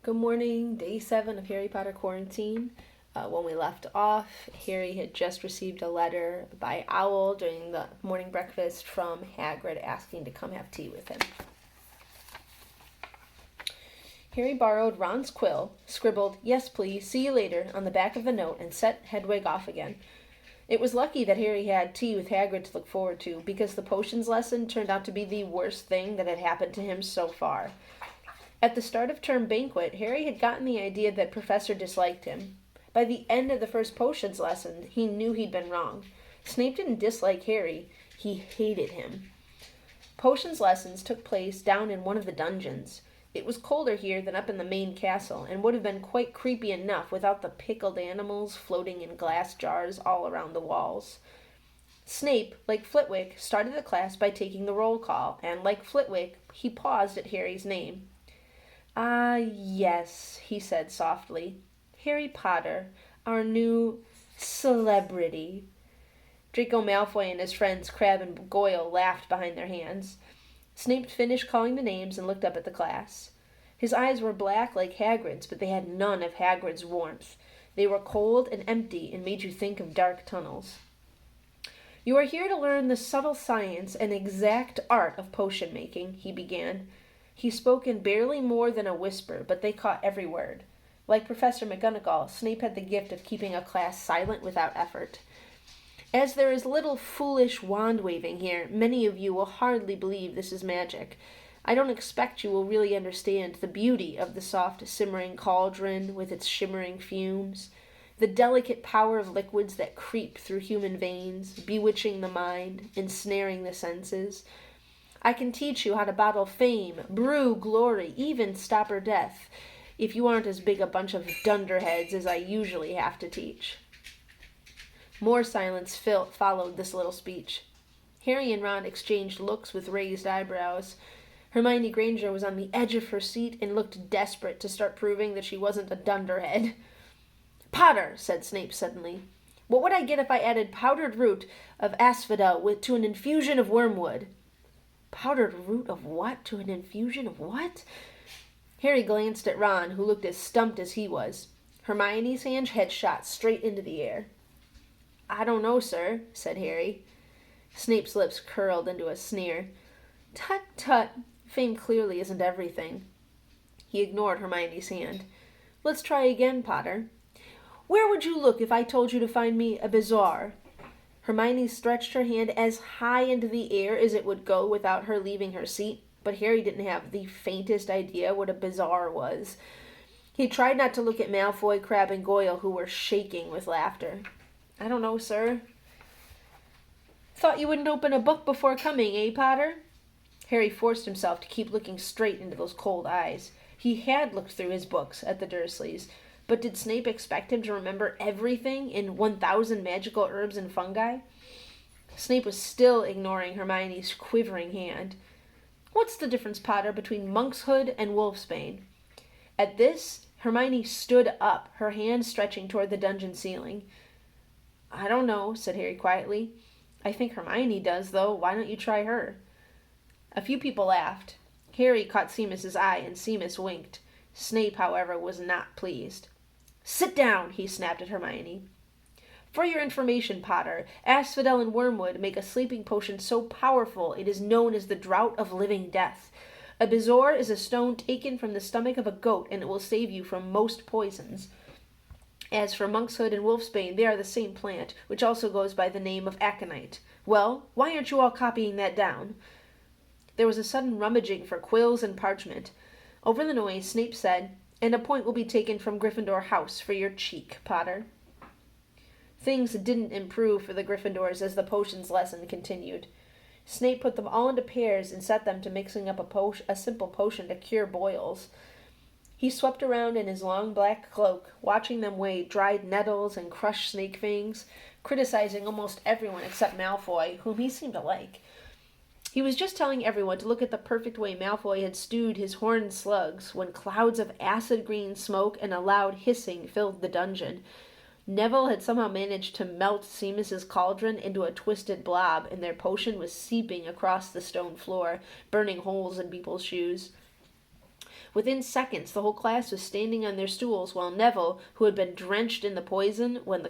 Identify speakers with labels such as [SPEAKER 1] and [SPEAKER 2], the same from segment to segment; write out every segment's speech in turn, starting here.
[SPEAKER 1] Good morning, day 7 of Harry Potter quarantine. When we left off, Harry had just received a letter by Owl during the morning breakfast from Hagrid asking to come have tea with him. Harry borrowed Ron's quill, scribbled, "Yes, please, see you later," on the back of the note, and set Hedwig off again. It was lucky that Harry had tea with Hagrid to look forward to, because the potions lesson turned out to be the worst thing that had happened to him so far. At the start of term banquet, Harry had gotten the idea that Professor disliked him. By the end of the first potions lesson, he knew he'd been wrong. Snape didn't dislike Harry, he hated him. Potions lessons took place down in one of the dungeons. It was colder here than up in the main castle, and would have been quite creepy enough without the pickled animals floating in glass jars all around the walls. Snape, like Flitwick, started the class by taking the roll call, and like Flitwick, he paused at Harry's name. "Ah, yes," he said softly. "Harry Potter, our new celebrity." Draco Malfoy and his friends Crabbe and Goyle laughed behind their hands. Snape finished calling the names and looked up at the class. His eyes were black like Hagrid's, but they had none of Hagrid's warmth. They were cold and empty and made you think of dark tunnels. "You are here to learn the subtle science and exact art of potion making," he began. He spoke in barely more than a whisper, but they caught every word. Like Professor McGonagall, Snape had the gift of keeping a class silent without effort. "As there is little foolish wand-waving here, many of you will hardly believe this is magic. I don't expect you will really understand the beauty of the soft, simmering cauldron with its shimmering fumes, the delicate power of liquids that creep through human veins, bewitching the mind, ensnaring the senses. I can teach you how to bottle fame, brew glory, even stopper death, if you aren't as big a bunch of dunderheads as I usually have to teach." More silence followed this little speech. Harry and Ron exchanged looks with raised eyebrows. Hermione Granger was on the edge of her seat and looked desperate to start proving that she wasn't a dunderhead. "Potter," said Snape suddenly, "what would I get if I added powdered root of asphodel to an infusion of wormwood?" "Powdered root of what to an infusion of what?" Harry glanced at Ron, who looked as stumped as he was. Hermione's hand had shot straight into the air. "I don't know, sir," said Harry. Snape's lips curled into a sneer. "Tut, tut. Fame clearly isn't everything." He ignored Hermione's hand. "Let's try again, Potter. Where would you look if I told you to find me a bezoar?" Hermione stretched her hand as high into the air as it would go without her leaving her seat, but Harry didn't have the faintest idea what a bezoar was. He tried not to look at Malfoy, Crabbe, and Goyle, who were shaking with laughter. "I don't know, sir." "Thought you wouldn't open a book before coming, eh, Potter?" Harry forced himself to keep looking straight into those cold eyes. He had looked through his books at the Dursleys, but did Snape expect him to remember everything in 1,000 magical herbs and fungi? Snape was still ignoring Hermione's quivering hand. "What's the difference, Potter, between monkshood and wolfsbane?" At this, Hermione stood up, her hand stretching toward the dungeon ceiling. "I don't know," said Harry quietly. "I think Hermione does, though. Why don't you try her?" A few people laughed. Harry caught Seamus's eye, and Seamus winked. Snape, however, was not pleased. "Sit down," he snapped at Hermione. "For your information, Potter, asphodel and wormwood make a sleeping potion so powerful it is known as the Draught of Living Death. A bezoar is a stone taken from the stomach of a goat, and it will save you from most poisons. As for monkshood and wolfsbane, they are the same plant, which also goes by the name of aconite. Well, why aren't you all copying that down?" There was a sudden rummaging for quills and parchment. Over the noise, Snape said, "And a point will be taken from Gryffindor House for your cheek, Potter." Things didn't improve for the Gryffindors as the potions lesson continued. Snape put them all into pairs and set them to mixing up a simple potion to cure boils. He swept around in his long black cloak, watching them weigh dried nettles and crush snake fangs, criticizing almost everyone except Malfoy, whom he seemed to like. He was just telling everyone to look at the perfect way Malfoy had stewed his horned slugs when clouds of acid-green smoke and a loud hissing filled the dungeon. Neville had somehow managed to melt Seamus's cauldron into a twisted blob, and their potion was seeping across the stone floor, burning holes in people's shoes. Within seconds, the whole class was standing on their stools, while Neville, who had been drenched in the potion when the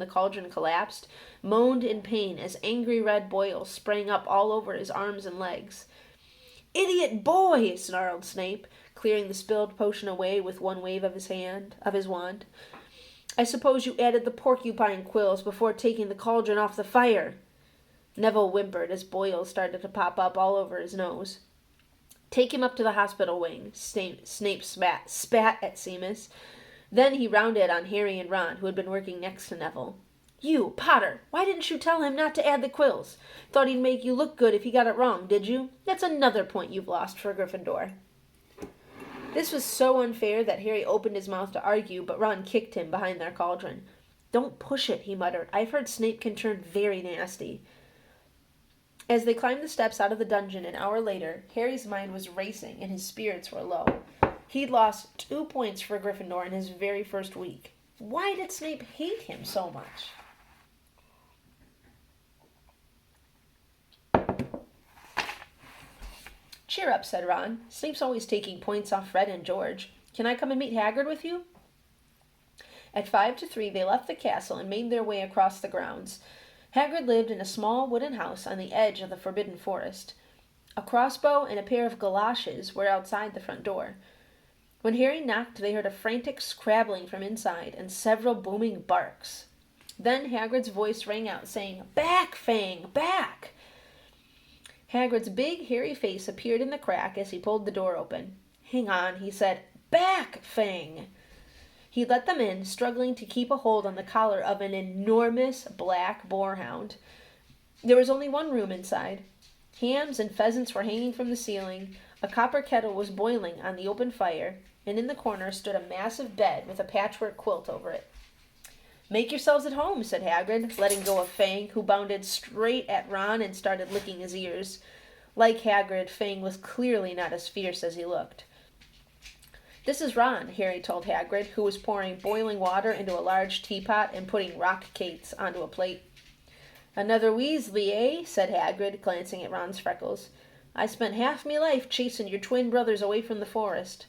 [SPEAKER 1] cauldron collapsed, moaned in pain as angry red boils sprang up all over his arms and legs. "Idiot boy!" snarled Snape, clearing the spilled potion away with one wave of his wand. "I suppose you added the porcupine quills before taking the cauldron off the fire." Neville whimpered as boils started to pop up all over his nose. "Take him up to the hospital wing," Snape spat at Seamus. Then he rounded on Harry and Ron, who had been working next to Neville. "You, Potter, why didn't you tell him not to add the quills? Thought he'd make you look good if he got it wrong, did you? That's another point you've lost for Gryffindor." This was so unfair that Harry opened his mouth to argue, but Ron kicked him behind their cauldron. "Don't push it," he muttered. "I've heard Snape can turn very nasty." As they climbed the steps out of the dungeon an hour later, Harry's mind was racing and his spirits were low. He'd lost 2 points for Gryffindor in his very first week. Why did Snape hate him so much? "Cheer up," said Ron. "Snape's always taking points off Fred and George. Can I come and meet Hagrid with you?" At 5 to 3, they left the castle and made their way across the grounds. Hagrid lived in a small wooden house on the edge of the Forbidden Forest. A crossbow and a pair of galoshes were outside the front door. When Harry knocked, they heard a frantic scrabbling from inside and several booming barks. Then Hagrid's voice rang out, saying, "Back, Fang, back!" Hagrid's big, hairy face appeared in the crack as he pulled the door open. "Hang on," he said. "Back, Fang!" He let them in, struggling to keep a hold on the collar of an enormous black boarhound. There was only one room inside. Hams and pheasants were hanging from the ceiling, a copper kettle was boiling on the open fire, and in the corner stood a massive bed with a patchwork quilt over it. "Make yourselves at home," said Hagrid, letting go of Fang, who bounded straight at Ron and started licking his ears. Like Hagrid, Fang was clearly not as fierce as he looked. "This is Ron," Harry told Hagrid, who was pouring boiling water into a large teapot and putting rock cakes onto a plate. "Another Weasley, eh?" said Hagrid, glancing at Ron's freckles. "I spent half me life chasing your twin brothers away from the forest."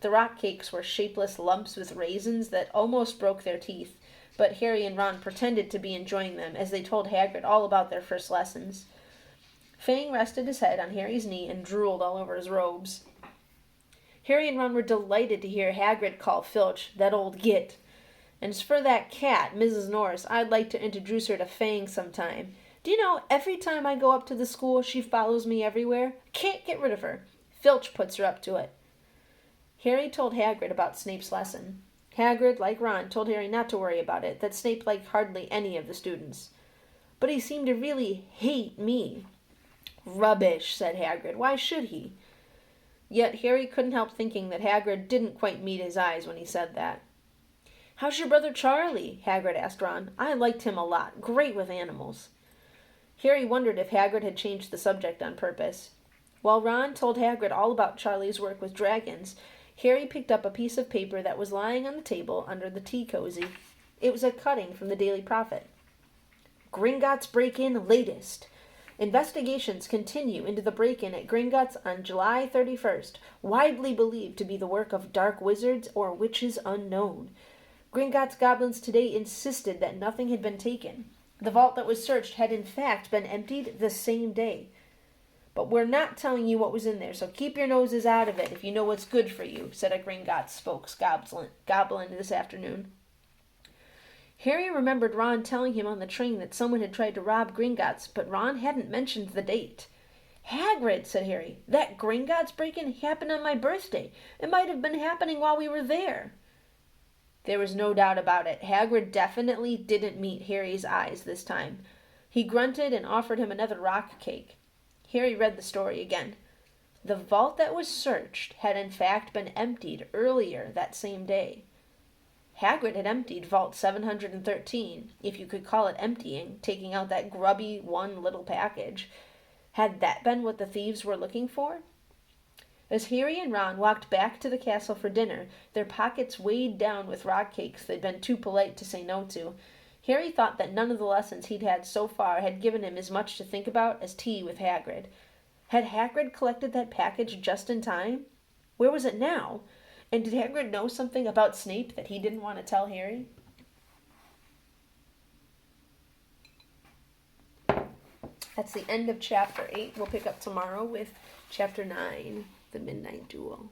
[SPEAKER 1] The rock cakes were shapeless lumps with raisins that almost broke their teeth, but Harry and Ron pretended to be enjoying them as they told Hagrid all about their first lessons. Fang rested his head on Harry's knee and drooled all over his robes. Harry and Ron were delighted to hear Hagrid call Filch "that old git." "And as for that cat, Mrs. Norris, I'd like to introduce her to Fang sometime. Do you know, every time I go up to the school, she follows me everywhere. Can't get rid of her. Filch puts her up to it." Harry told Hagrid about Snape's lesson. Hagrid, like Ron, told Harry not to worry about it, that Snape liked hardly any of the students. "But he seemed to really hate me." "Rubbish," said Hagrid. "Why should he?" Yet Harry couldn't help thinking that Hagrid didn't quite meet his eyes when he said that. "How's your brother Charlie?" Hagrid asked Ron. "I liked him a lot. Great with animals." Harry wondered if Hagrid had changed the subject on purpose. While Ron told Hagrid all about Charlie's work with dragons, Harry picked up a piece of paper that was lying on the table under the tea cozy. It was a cutting from the Daily Prophet. "Gringotts break-in latest. Investigations continue into the break-in at Gringotts on July 31st, widely believed to be the work of dark wizards or witches unknown. Gringotts goblins today insisted that nothing had been taken. The vault that was searched had in fact been emptied the same day. But we're not telling you what was in there, so keep your noses out of it if you know what's good for you," said a Gringotts goblin this afternoon. Harry remembered Ron telling him on the train that someone had tried to rob Gringotts, but Ron hadn't mentioned the date. "Hagrid," said Harry, "that Gringotts break-in happened on my birthday. It might have been happening while we were there." There was no doubt about it. Hagrid definitely didn't meet Harry's eyes this time. He grunted and offered him another rock cake. Harry read the story again. The vault that was searched had in fact been emptied earlier that same day. Hagrid had emptied Vault 713, if you could call it emptying, taking out that grubby one little package. Had that been what the thieves were looking for? As Harry and Ron walked back to the castle for dinner, their pockets weighed down with rock cakes they'd been too polite to say no to, Harry thought that none of the lessons he'd had so far had given him as much to think about as tea with Hagrid. Had Hagrid collected that package just in time? Where was it now? And did Hagrid know something about Snape that he didn't want to tell Harry? That's the end of chapter 8. We'll pick up tomorrow with chapter 9, The Midnight Duel.